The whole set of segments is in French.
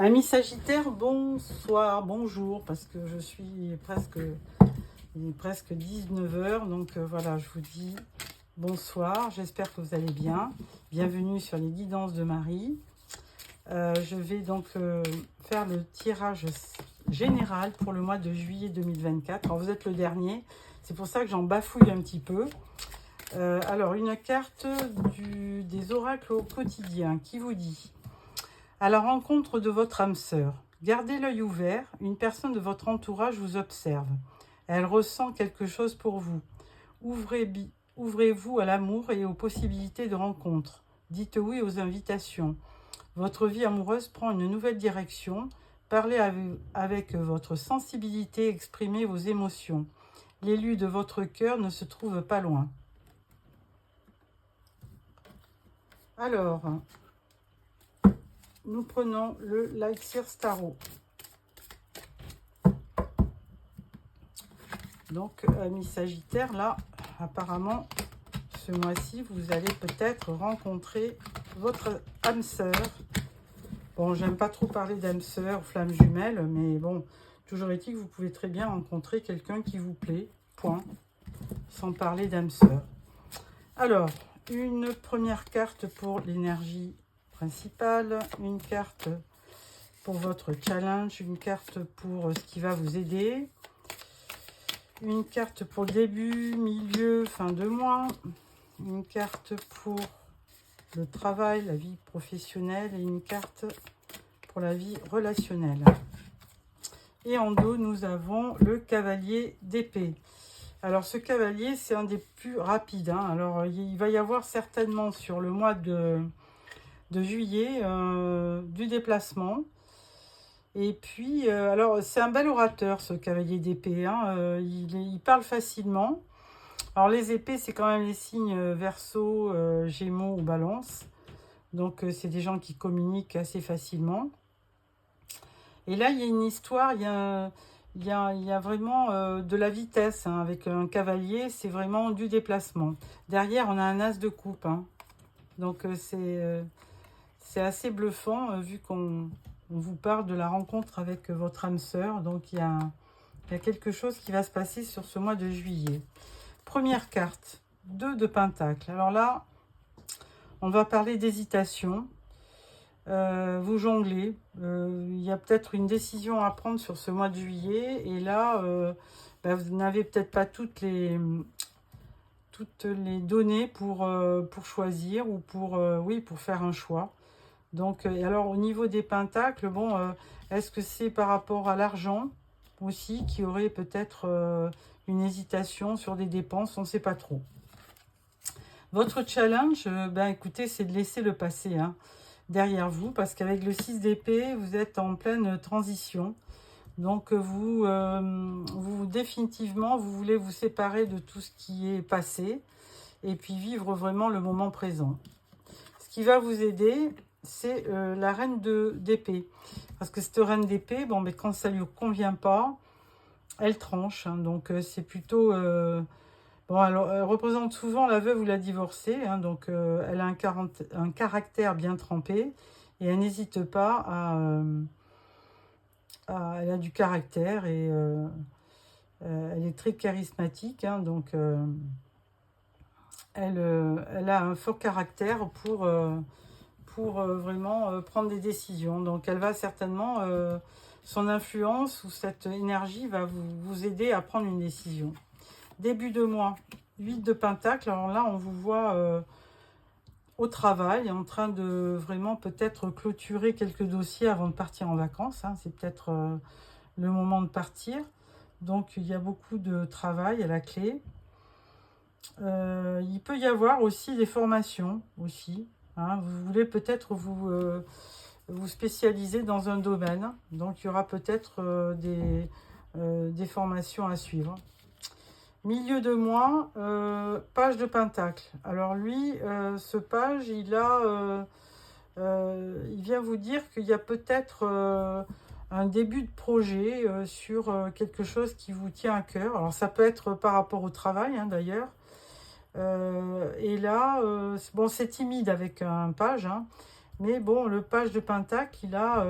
Amis Sagittaire, bonsoir, bonjour, parce que je suis presque, il est presque 19 heures, donc voilà, je vous dis bonsoir, j'espère que vous allez bien. Bienvenue sur les guidances de Marie. Je vais donc faire le tirage général pour le mois de juillet 2024. Alors vous êtes le dernier, c'est pour ça que j'en bafouille un petit peu. Alors une carte des oracles au quotidien qui vous dit: à la rencontre de votre âme sœur, gardez l'œil ouvert, une personne de votre entourage vous observe. Elle ressent quelque chose pour vous. Ouvrez-vous à l'amour et aux possibilités de rencontre. Dites oui aux invitations. Votre vie amoureuse prend une nouvelle direction. Parlez avec votre sensibilité, exprimez vos émotions. L'élu de votre cœur ne se trouve pas loin. Alors, nous prenons le Lightseer Tarot. Donc, amis Sagittaire, là, apparemment, ce mois-ci, vous allez peut-être rencontrer votre âme sœur. Bon, j'aime pas trop parler d'âme sœur ou flamme jumelle, mais bon, toujours est-il que vous pouvez très bien rencontrer quelqu'un qui vous plaît, point, sans parler d'âme sœur. Alors, une première carte pour l'énergie principale, une carte pour votre challenge, une carte pour ce qui va vous aider, une carte pour début, milieu, fin de mois, une carte pour le travail, la vie professionnelle et une carte pour la vie relationnelle. Et en dos, nous avons le cavalier d'épée. Alors ce cavalier, c'est un des plus rapides. Alors il va y avoir certainement sur le mois de juillet du déplacement. Et puis, alors c'est un bel orateur ce cavalier d'épée. Il parle facilement. Alors les épées, c'est quand même les signes Verseau, Gémeaux ou Balance. Donc c'est des gens qui communiquent assez facilement. Et là, il y a une histoire, il y a vraiment de la vitesse. Avec un cavalier, c'est vraiment du déplacement. Derrière, on a un as de coupe. Donc c'est assez bluffant vu qu'on vous parle de la rencontre avec votre âme sœur. Donc il y a quelque chose qui va se passer sur ce mois de juillet. Première carte, 2 de Pentacle. Alors là, on va parler d'hésitation. Vous jonglez. Il y a peut-être une décision à prendre sur ce mois de juillet. Et là, vous n'avez peut-être pas toutes les données pour choisir ou pour faire un choix. Donc, alors au niveau des pentacles, bon, est-ce que c'est par rapport à l'argent aussi qui aurait peut-être une hésitation sur des dépenses? On ne sait pas trop. Votre challenge, écoutez, c'est de laisser le passé derrière vous, parce qu'avec le 6 d'épée, vous êtes en pleine transition. Donc, définitivement, vous voulez vous séparer de tout ce qui est passé et puis vivre vraiment le moment présent. Ce qui va vous aider, c'est la reine d'épée. Parce que cette reine d'épée, quand ça ne lui convient pas, elle tranche. Donc, c'est plutôt... alors, elle représente souvent la veuve ou la divorcée. Donc, elle a un caractère bien trempé. Et elle n'hésite pas elle a du caractère et elle est très charismatique. Donc, elle a un fort caractère pour vraiment prendre des décisions. Donc elle va certainement, son influence ou cette énergie va vous aider à prendre une décision. Début de mois, 8 de Pentacle. Alors là, on vous voit au travail, en train de vraiment peut-être clôturer quelques dossiers avant de partir en vacances. C'est peut-être le moment de partir. Donc il y a beaucoup de travail à la clé. Il peut y avoir aussi des formations aussi. Vous voulez peut-être vous spécialiser dans un domaine. Donc, il y aura peut-être des formations à suivre. Milieu de mois, page de Pentacle. Alors lui, ce page, il vient vous dire qu'il y a peut-être un début de projet sur quelque chose qui vous tient à cœur. Alors, ça peut être par rapport au travail, d'ailleurs. Et là, c'est timide avec un page, mais bon, le page de Pentacle, il a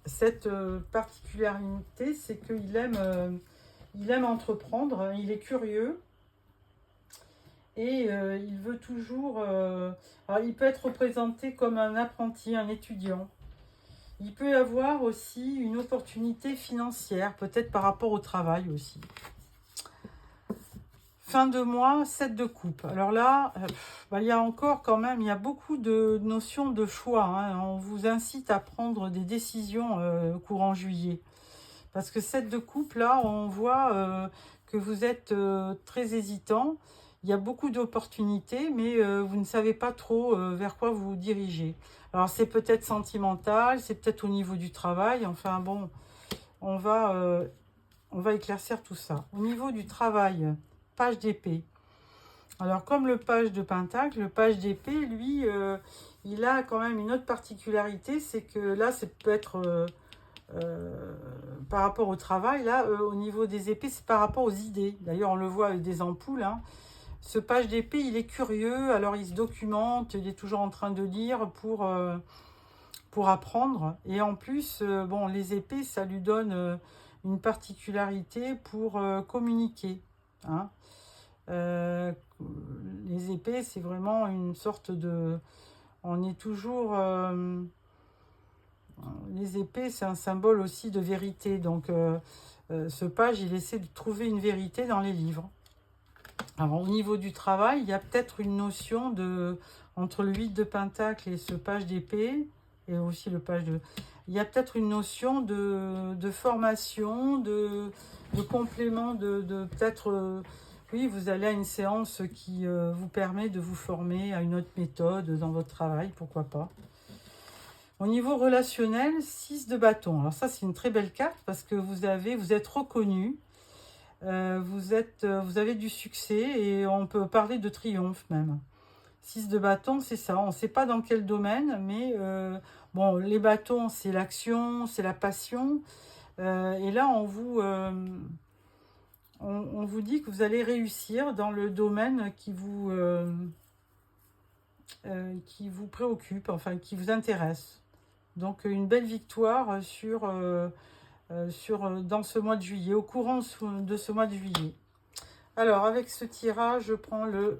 cette particularité, c'est qu'il aime entreprendre, il est curieux et il veut toujours... alors, il peut être représenté comme un apprenti, un étudiant. Il peut y avoir aussi une opportunité financière, peut-être par rapport au travail aussi. Fin de mois, 7 de coupe. Alors là, il y a encore quand même, il y a beaucoup de notions de choix. Hein. On vous incite à prendre des décisions courant juillet. Parce que 7 de coupe, là, on voit que vous êtes très hésitant. Il y a beaucoup d'opportunités, mais vous ne savez pas trop vers quoi vous vous dirigez. Alors, c'est peut-être sentimental, c'est peut-être au niveau du travail. Enfin, bon, on va éclaircir tout ça. Au niveau du travail, page d'épée. Alors, comme le page de pentacle, le page d'épée, lui, il a quand même une autre particularité. C'est que là, ça peut être... par rapport au travail, là, au niveau des épées, c'est par rapport aux idées. D'ailleurs, on le voit avec des ampoules. Hein. Ce page d'épée, il est curieux, alors il se documente, il est toujours en train de lire pour apprendre. Et en plus, bon, les épées, ça lui donne une particularité pour communiquer. Hein. Les épées, c'est vraiment une sorte de... On est toujours... les épées, c'est un symbole aussi de vérité. Donc, ce page, il essaie de trouver une vérité dans les livres. Alors, au niveau du travail, il y a peut-être une notion de... Entre le 8 de pentacle et ce page d'épée, et aussi le page de... Il y a peut-être une notion de formation, de complément, de peut-être... oui, vous allez à une séance qui vous permet de vous former à une autre méthode dans votre travail, pourquoi pas. Au niveau relationnel, 6 de bâton. Alors ça, c'est une très belle carte parce que vous êtes reconnu, vous avez du succès et on peut parler de triomphe même. 6 de bâton, c'est ça. On ne sait pas dans quel domaine, mais bon, les bâtons, c'est l'action, c'est la passion. Et là, on vous dit que vous allez réussir dans le domaine qui vous préoccupe, enfin qui vous intéresse. Donc une belle victoire dans ce mois de juillet, au courant de ce mois de juillet. Alors avec ce tirage, je prends le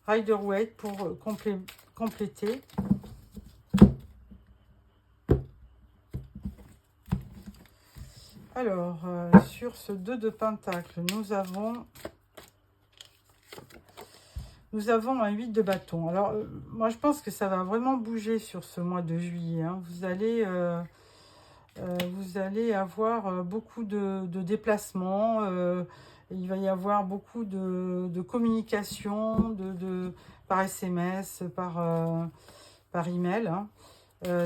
Rider-Waite pour compléter. Alors sur ce 2 de pentacle, nous avons un 8 de bâton. Alors, moi, je pense que ça va vraiment bouger sur ce mois de juillet. Hein. Vous allez avoir beaucoup de déplacements. Il va y avoir beaucoup de communication par SMS, par email. Hein.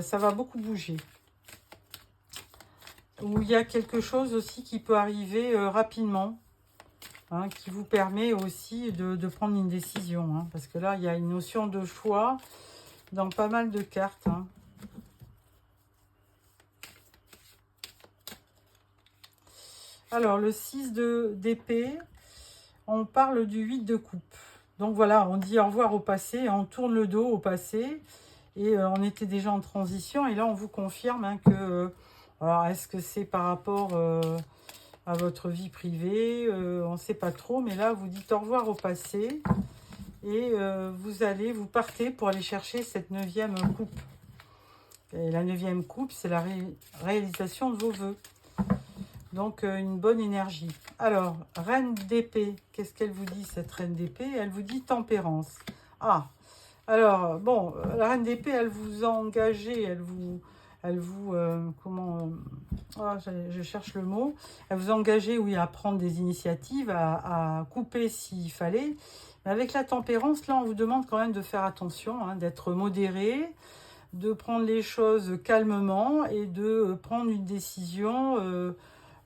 Ça va beaucoup bouger. Ou il y a quelque chose aussi qui peut arriver rapidement. Hein, qui vous permet aussi de prendre une décision. Hein, parce que là, il y a une notion de choix dans pas mal de cartes. Hein. Alors, le 6 d'épée, on parle du 8 de coupe. Donc voilà, on dit au revoir au passé, on tourne le dos au passé. Et on était déjà en transition. Et là, on vous confirme hein, que... alors, est-ce que c'est par rapport... à votre vie privée, on ne sait pas trop, mais là, vous dites au revoir au passé et vous partez pour aller chercher cette 9e coupe. Et la 9e coupe, c'est la réalisation de vos vœux. Donc, une bonne énergie. Alors, reine d'épée, qu'est-ce qu'elle vous dit, cette reine d'épée? Elle vous dit tempérance. Ah, alors, bon, la reine d'épée, elle vous a engagé, je cherche le mot. Elle vous engager, oui, à prendre des initiatives, à couper s'il fallait. Mais avec la tempérance, là, on vous demande quand même de faire attention, hein, d'être modéré, de prendre les choses calmement et de prendre une décision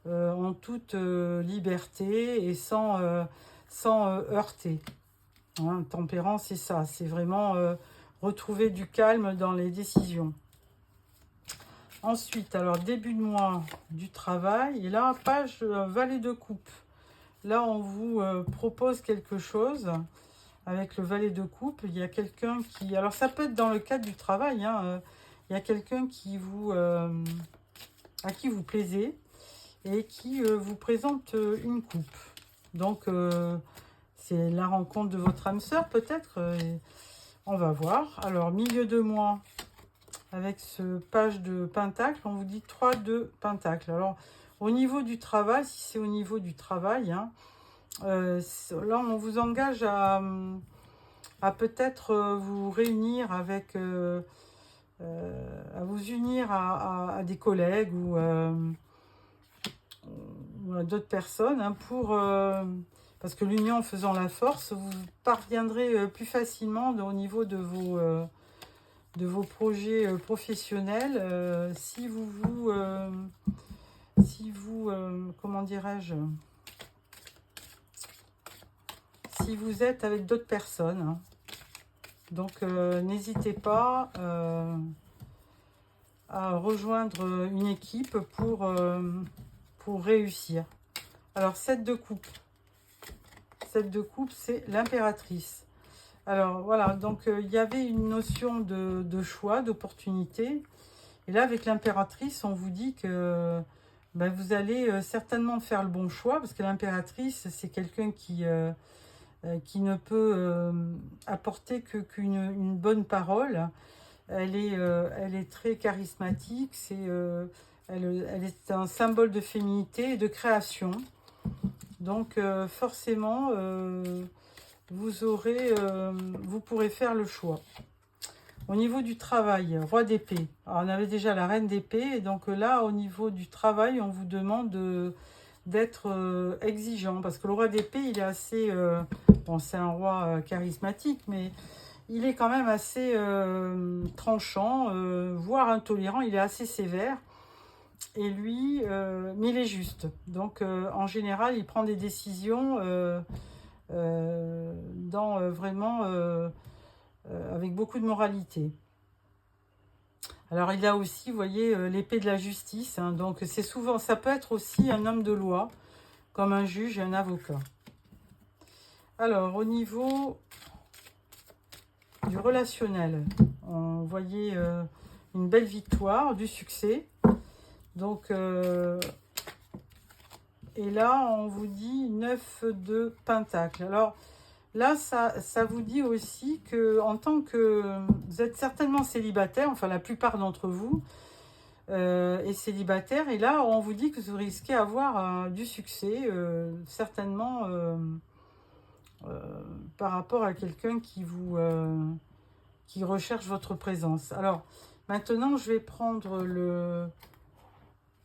en toute liberté et sans heurter. Hein, tempérance, c'est ça. C'est vraiment retrouver du calme dans les décisions. Ensuite, alors début de mois du travail, et là, page valet de coupe. Là, on vous propose quelque chose avec le valet de coupe. Il y a quelqu'un qui... Alors, ça peut être dans le cadre du travail. Hein, il y a quelqu'un qui vous à qui vous plaisez et qui vous présente une coupe. Donc, c'est la rencontre de votre âme sœur, peut-être. On va voir. Alors, milieu de mois, avec ce page de pentacle, on vous dit 3 de pentacle. Alors, au niveau du travail, si c'est au niveau du travail, hein, là, on vous engage à peut-être vous réunir avec... à vous unir à des collègues ou à d'autres personnes hein, parce que l'union faisant la force, vous parviendrez plus facilement au niveau de vos projets professionnels si vous comment dirais-je, si vous êtes avec d'autres personnes hein. Donc n'hésitez pas à rejoindre une équipe pour réussir. Alors 7 de coupe. 7 de coupe, c'est l'impératrice. Alors voilà, donc il y avait une notion de choix, d'opportunité. Et là, avec l'impératrice, on vous dit que ben, vous allez certainement faire le bon choix, parce que l'impératrice, c'est quelqu'un qui ne peut apporter qu'une bonne parole. Elle est très charismatique, elle est un symbole de féminité et de création. Donc forcément, vous pourrez faire le choix. Au niveau du travail, roi d'épée. Alors on avait déjà la reine d'épée, et donc là, au niveau du travail, on vous demande d'être exigeant, parce que le roi d'épée, il est assez... bon, c'est un roi charismatique, mais il est quand même assez tranchant, voire intolérant, il est assez sévère. Et lui, mais il est juste. Donc, en général, il prend des décisions vraiment avec beaucoup de moralité. Alors, il a aussi, vous voyez, l'épée de la justice. Hein, donc, c'est souvent, ça peut être aussi un homme de loi, comme un juge et un avocat. Alors, au niveau du relationnel, on voyait une belle victoire, du succès. Donc, et là, on vous dit 9 de pentacle. Alors, là, ça vous dit aussi que en tant que... Vous êtes certainement célibataire, enfin la plupart d'entre vous est célibataire. Et là, on vous dit que vous risquez d'avoir du succès, certainement par rapport à quelqu'un qui recherche votre présence. Alors, maintenant, je vais prendre le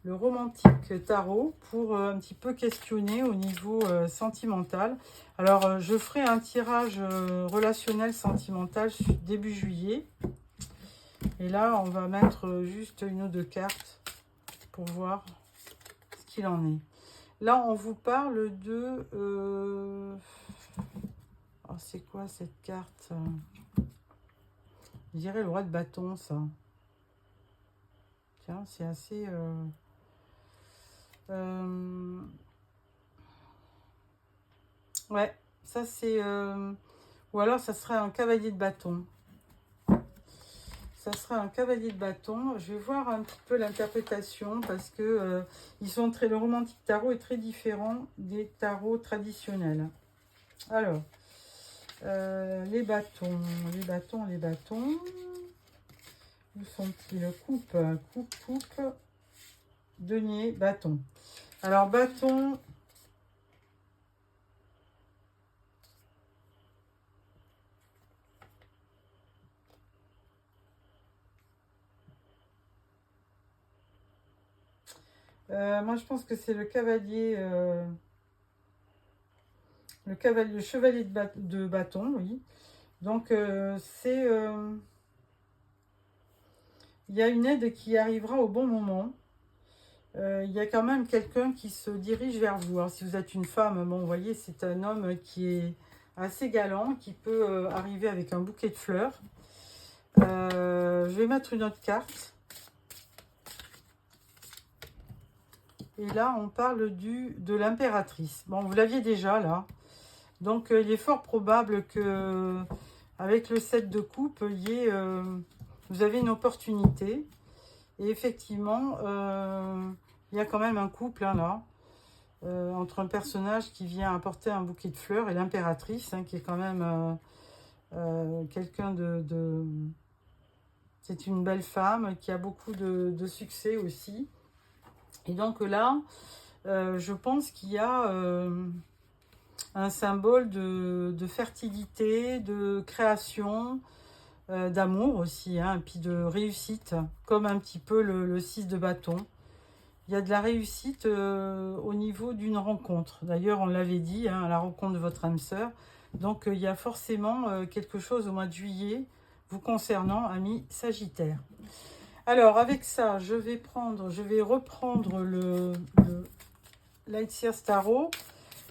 romantique tarot pour un petit peu questionner au niveau sentimental. Alors, je ferai un tirage relationnel sentimental début juillet. Et là, on va mettre juste une ou deux cartes pour voir ce qu'il en est. Là, on vous parle de... Oh, c'est quoi cette carte? Je dirais le roi de bâton, ça. Tiens, c'est assez... Ouais, ça c'est... Ou alors ça serait un cavalier de bâton. Ça serait un cavalier de bâton. Je vais voir un petit peu l'interprétation parce que le romantique tarot est très différent des tarots traditionnels. Alors, les bâtons. Où sont-ils? Coupe, denier, bâton. Alors, bâton... moi, je pense que c'est le cavalier... le chevalier de bâton, oui. Donc, c'est... il y a une aide qui arrivera au bon moment. Il y a quand même quelqu'un qui se dirige vers vous. Alors, si vous êtes une femme, bon, vous voyez, c'est un homme qui est assez galant, qui peut arriver avec un bouquet de fleurs. Je vais mettre une autre carte. Et là, on parle de l'impératrice. Bon, vous l'aviez déjà, là. Donc, il est fort probable que, avec le 7 de coupe, vous avez une opportunité. Et effectivement, il y a quand même un couple hein, là, entre un personnage qui vient apporter un bouquet de fleurs et l'impératrice, hein, qui est quand même quelqu'un c'est une belle femme qui a beaucoup de succès aussi. Et donc là, je pense qu'il y a un symbole de fertilité, de création, d'amour aussi, hein, et puis de réussite, comme un petit peu le 6 de bâton. Il y a de la réussite au niveau d'une rencontre. D'ailleurs, on l'avait dit, hein, à la rencontre de votre âme sœur. Donc, il y a forcément quelque chose au mois de juillet vous concernant, amis Sagittaire. Alors, avec ça, je vais reprendre le Light Seers Tarot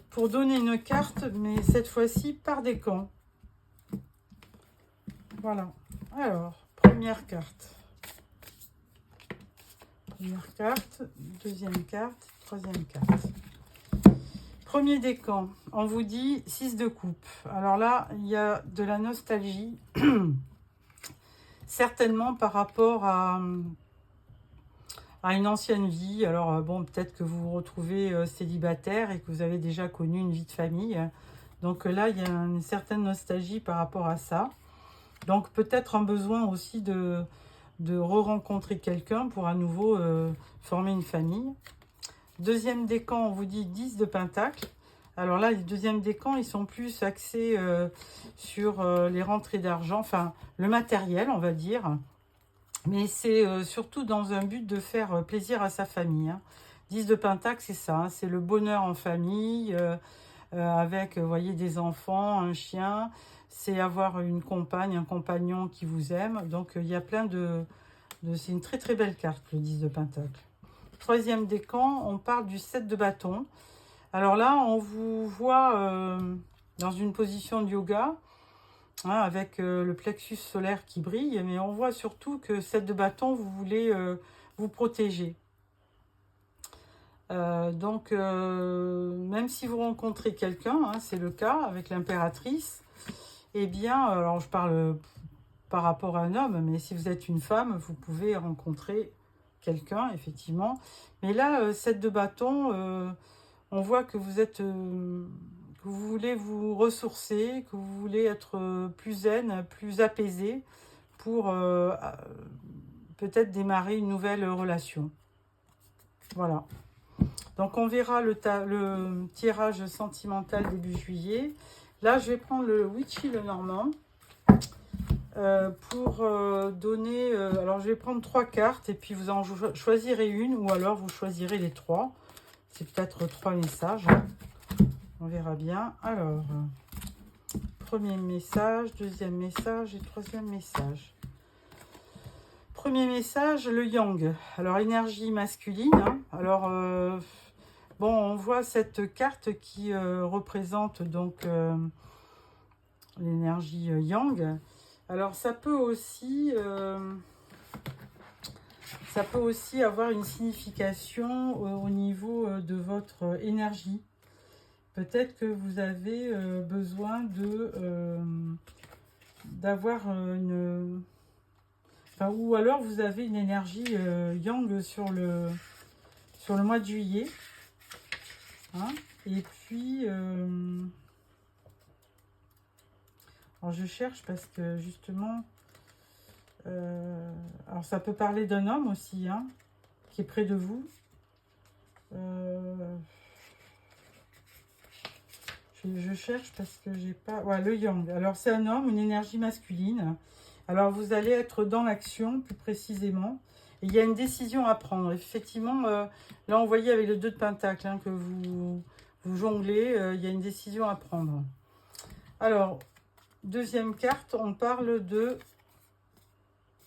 pour donner une carte, mais cette fois-ci par décan. Voilà. Alors, première carte. Première carte, deuxième carte, troisième carte. Premier décan, on vous dit 6 de coupe. Alors là, il y a de la nostalgie, certainement par rapport à une ancienne vie. Alors bon, peut-être que vous vous retrouvez célibataire et que vous avez déjà connu une vie de famille. Donc là, il y a une certaine nostalgie par rapport à ça. Donc peut-être un besoin aussi de re-rencontrer quelqu'un pour à nouveau former une famille. Deuxième décan, on vous dit 10 de pentacle. Alors là, les deuxièmes décans, ils sont plus axés sur les rentrées d'argent, enfin le matériel, on va dire. Mais c'est surtout dans un but de faire plaisir à sa famille. Hein. 10 de pentacle, c'est ça, hein, c'est le bonheur en famille, avec, vous voyez, des enfants, un chien. C'est avoir une compagne, un compagnon qui vous aime. Donc, il y a plein c'est une très très belle carte, le 10 de pentacle. Troisième décan, on parle du 7 de bâton. Alors là, on vous voit dans une position de yoga, hein, avec le plexus solaire qui brille, mais on voit surtout que 7 de bâton, vous voulez vous protéger. Donc, même si vous rencontrez quelqu'un, hein, c'est le cas avec l'impératrice, eh bien, alors je parle par rapport à un homme, mais si vous êtes une femme, vous pouvez rencontrer quelqu'un, effectivement. Mais là, 7 de bâton, on voit que vous êtes, que vous voulez vous ressourcer, que vous voulez être plus zen, plus apaisé pour peut-être démarrer une nouvelle relation. Voilà. Donc, on verra le tirage sentimental début juillet. Là, je vais prendre le Witchy le Normand pour donner... alors, je vais prendre 3 cartes et puis vous en choisirez une ou alors vous choisirez les 3. C'est peut-être 3 messages. On verra bien. Alors, premier message, deuxième message et troisième message. Premier message, le yang. Alors, énergie masculine. Hein. Alors, bon, on voit cette carte qui représente donc l'énergie yang. Alors, ça peut aussi avoir une signification au niveau de votre énergie. Peut-être que vous avez besoin d'avoir une... Enfin, ou alors vous avez une énergie yang sur le mois de juillet. Hein, et puis... alors je cherche parce que justement... alors ça peut parler d'un homme aussi, hein, qui est près de vous. Je cherche parce que j'ai pas... Ouais, le yang. Alors c'est un homme, une énergie masculine. Alors vous allez être dans l'action plus précisément. Et il y a une décision à prendre. Effectivement, là on voyait avec le 2 de pentacle hein, que vous jonglez. Il y a une décision à prendre. Alors, deuxième carte, on parle de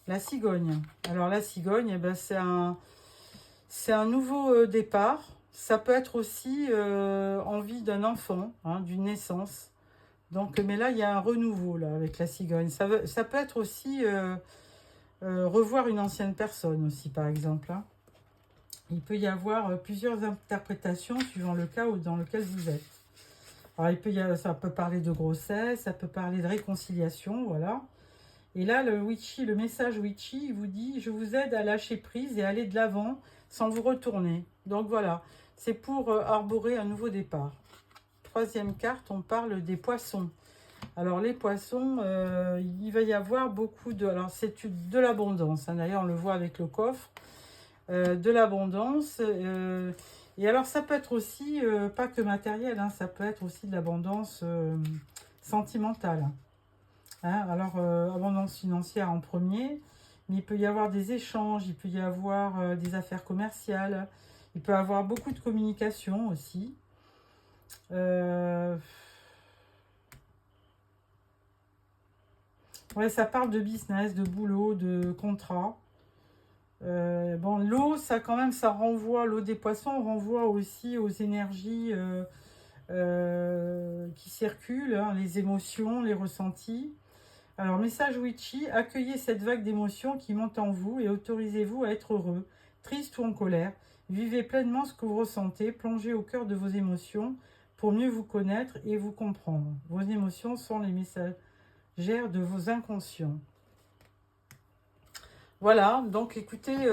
la cigogne. Alors la cigogne, eh ben, c'est un nouveau départ. Ça peut être aussi envie d'un enfant, hein, d'une naissance. Donc, mais là, il y a un renouveau là, avec la cigogne. Ça peut être aussi revoir une ancienne personne aussi, par exemple. Hein. Il peut y avoir plusieurs interprétations suivant le cas dans lequel vous êtes. Alors, ça peut parler de grossesse, ça peut parler de réconciliation, voilà. Et là, le message Witchy, il vous dit « Je vous aide à lâcher prise et aller de l'avant sans vous retourner. » Donc voilà, c'est pour arborer un nouveau départ. Troisième carte, on parle des poissons. Alors les poissons, il va y avoir beaucoup de... Alors c'est de l'abondance, hein, d'ailleurs on le voit avec le coffre. De l'abondance. Et alors ça peut être aussi, pas que matériel, hein, ça peut être aussi de l'abondance sentimentale. Hein, alors, abondance financière en premier, mais il peut y avoir des échanges, il peut y avoir des affaires commerciales, il peut y avoir beaucoup de communication aussi. Ouais, ça parle de business, de boulot, de contrat. Bon, l'eau, ça quand même, ça renvoie, l'eau des poissons renvoie aussi aux énergies qui circulent, hein, les émotions, les ressentis. Alors, message Witchy, accueillez cette vague d'émotions qui monte en vous et autorisez-vous à être heureux, triste ou en colère. Vivez pleinement ce que vous ressentez, plongez au cœur de vos émotions pour mieux vous connaître et vous comprendre. Vos émotions sont les messagères de vos inconscients. Voilà, donc écoutez,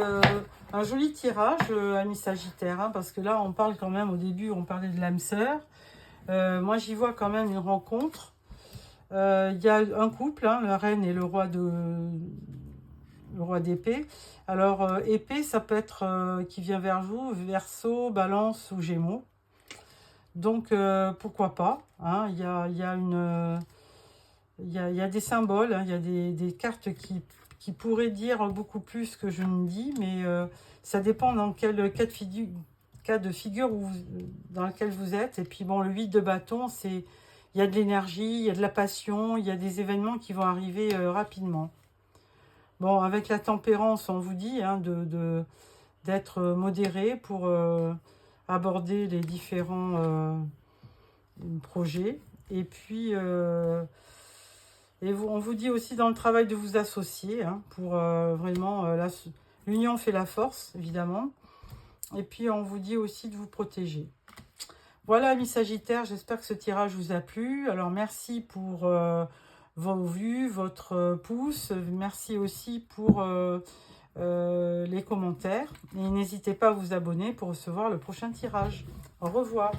un joli tirage, ami Sagittaire, hein, parce que là, on parle quand même, au début, on parlait de l'âme sœur. Moi, j'y vois quand même une rencontre. Il y a un couple, hein, la reine et le roi d'épée. Alors, épée, ça peut être qui vient vers vous, Verseau, Balance ou Gémeaux. Donc, pourquoi pas, hein, il y a des symboles, hein, il y a des cartes qui pourraient dire beaucoup plus que je ne dis, mais ça dépend dans quel cas de figure dans lequel vous êtes. Et puis, bon, le 8 de bâton, c'est... Il y a de l'énergie, il y a de la passion, il y a des événements qui vont arriver rapidement. Bon, avec la tempérance, on vous dit hein, d'être modéré pour aborder les différents projets. Et puis, on vous dit aussi dans le travail de vous associer hein, pour vraiment... l'union fait la force, évidemment. Et puis, on vous dit aussi de vous protéger. Voilà, amis Sagittaires, j'espère que ce tirage vous a plu. Alors, merci pour vos vues, votre pouce. Merci aussi pour les commentaires. Et n'hésitez pas à vous abonner pour recevoir le prochain tirage. Au revoir.